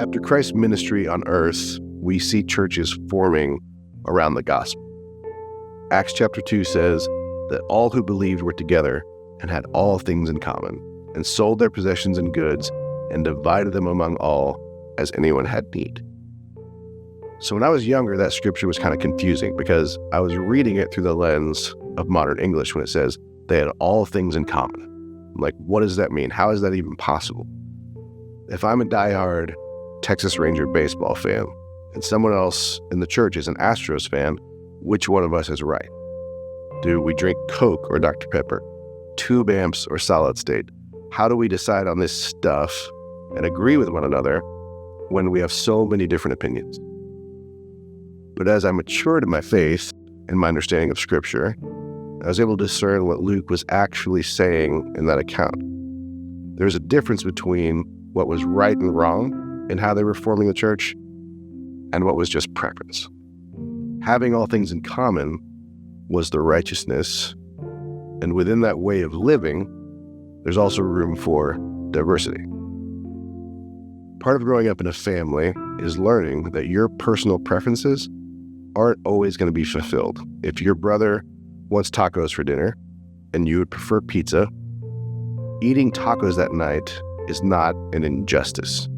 After Christ's ministry on earth, we see churches forming around the gospel. Acts chapter 2 says that all who believed were together and had all things in common, and sold their possessions and goods, and divided them among all as anyone had need. So when I was younger, that scripture was kind of confusing because I was reading it through the lens of modern English when it says they had all things in common. I'm like, what does that mean? How is that even possible? If I'm a diehard Texas Ranger baseball fan and someone else in the church is an Astros fan, which one of us is right? Do we drink Coke or Dr. Pepper, Tube Amps or Solid State? How do we decide on this stuff and agree with one another when we have so many different opinions? But as I matured in my faith and my understanding of Scripture, I was able to discern what Luke was actually saying in that account. There was a difference between what was right and wrong in how they were forming the church and what was just preference. Having all things in common was the righteousness, and within that way of living, there's also room for diversity. Part of growing up in a family is learning that your personal preferences aren't always going to be fulfilled. If your brother wants tacos for dinner and you would prefer pizza, eating tacos that night is not an injustice.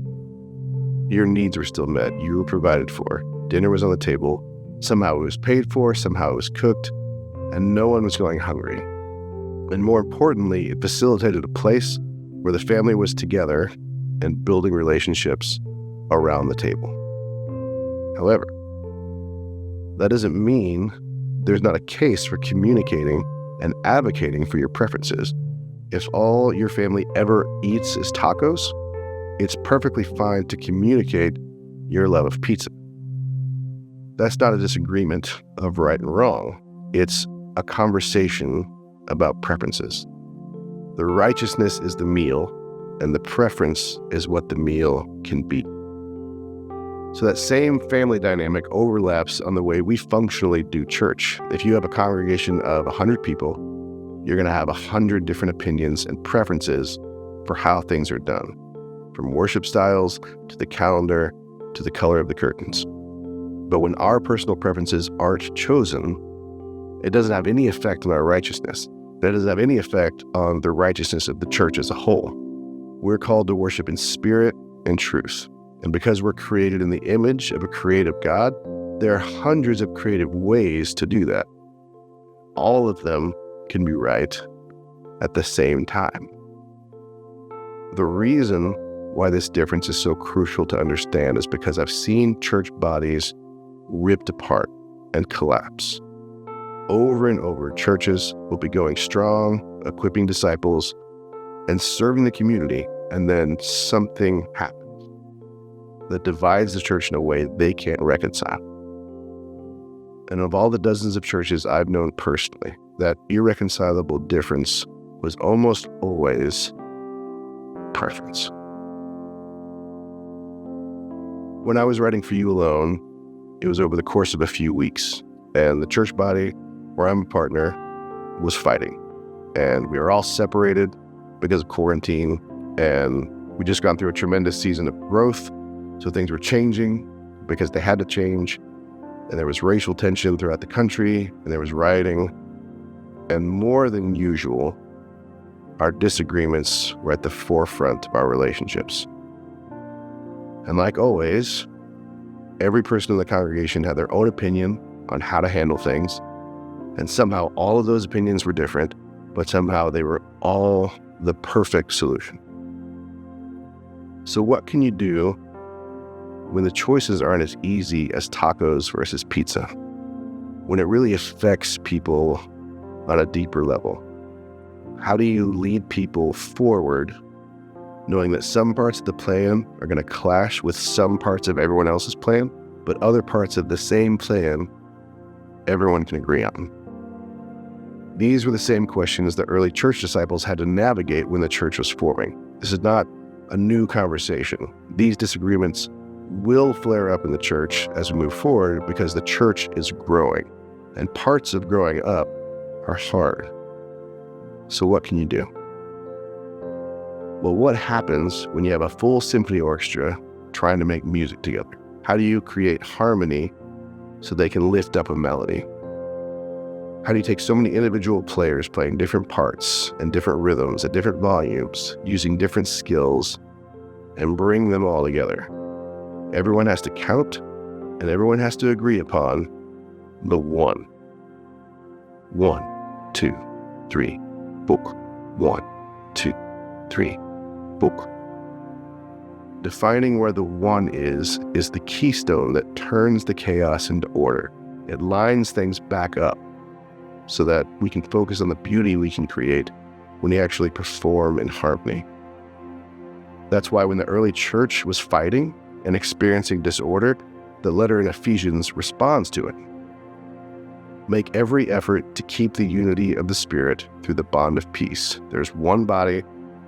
Your needs were still met. You were provided for. Dinner was on the table. Somehow it was paid for. Somehow it was cooked. And no one was going hungry. And more importantly, it facilitated a place where the family was together and building relationships around the table. However, that doesn't mean there's not a case for communicating and advocating for your preferences. If all your family ever eats is tacos, it's perfectly fine to communicate your love of pizza. That's not a disagreement of right and wrong. It's a conversation about preferences. The righteousness is the meal, and the preference is what the meal can be. So that same family dynamic overlaps on the way we functionally do church. If you have a congregation of 100 people, you're going to have 100 different opinions and preferences for how things are done, from worship styles to the calendar to the color of the curtains. But when our personal preferences aren't chosen, it doesn't have any effect on our righteousness. That doesn't have any effect on the righteousness of the church as a whole. We're called to worship in spirit and truth. And because we're created in the image of a creative God, there are hundreds of creative ways to do that. All of them can be right at the same time. The reason why this difference is so crucial to understand is because I've seen church bodies ripped apart and collapse. Over and over, churches will be going strong, equipping disciples, and serving the community, and then something happens that divides the church in a way they can't reconcile. And of all the dozens of churches I've known personally, that irreconcilable difference was almost always preference. When I was writing For You Alone, it was over the course of a few weeks, and the church body where I'm a partner was fighting. And we were all separated because of quarantine, and we just gone through a tremendous season of growth. So things were changing because they had to change, and there was racial tension throughout the country, and there was rioting, and more than usual, our disagreements were at the forefront of our relationships. And like always, every person in the congregation had their own opinion on how to handle things, and somehow all of those opinions were different, but somehow they were all the perfect solution. So what can you do when the choices aren't as easy as tacos versus pizza? When it really affects people on a deeper level? How do you lead people forward knowing that some parts of the plan are going to clash with some parts of everyone else's plan, but other parts of the same plan everyone can agree on? These were the same questions the early church disciples had to navigate when the church was forming. This is not a new conversation. These disagreements will flare up in the church as we move forward because the church is growing, and parts of growing up are hard. So what can you do? Well, what happens when you have a full symphony orchestra trying to make music together? How do you create harmony so they can lift up a melody? How do you take so many individual players playing different parts and different rhythms at different volumes, using different skills, and bring them all together? Everyone has to count, and everyone has to agree upon the one. 1, 2, 3, 4. 1, 2, 3, 4. Defining where the one is the keystone that turns the chaos into order. It lines things back up so that we can focus on the beauty we can create when we actually perform in harmony. That's why when the early church was fighting and experiencing disorder, the letter in Ephesians responds to it. Make every effort to keep the unity of the Spirit through the bond of peace. There's one body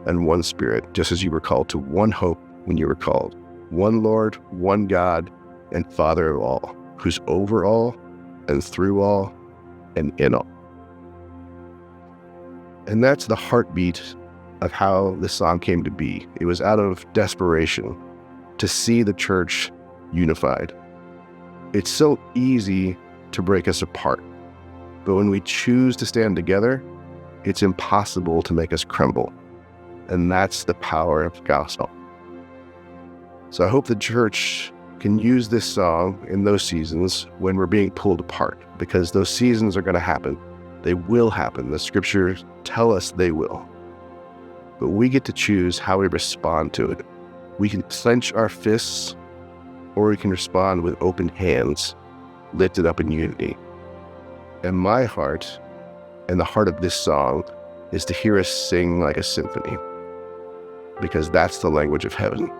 and one Spirit, just as you were called to one hope when you were called. One Lord, one God, and Father of all, who's over all and through all and in all. And that's the heartbeat of how this song came to be. It was out of desperation to see the church unified. It's so easy to break us apart, but when we choose to stand together, it's impossible to make us crumble. And that's the power of the gospel. So I hope the church can use this song in those seasons when we're being pulled apart, because those seasons are going to happen. They will happen. The scriptures tell us they will. But we get to choose how we respond to it. We can clench our fists, or we can respond with open hands, lifted up in unity. And my heart, and the heart of this song, is to hear us sing like a symphony, because that's the language of heaven.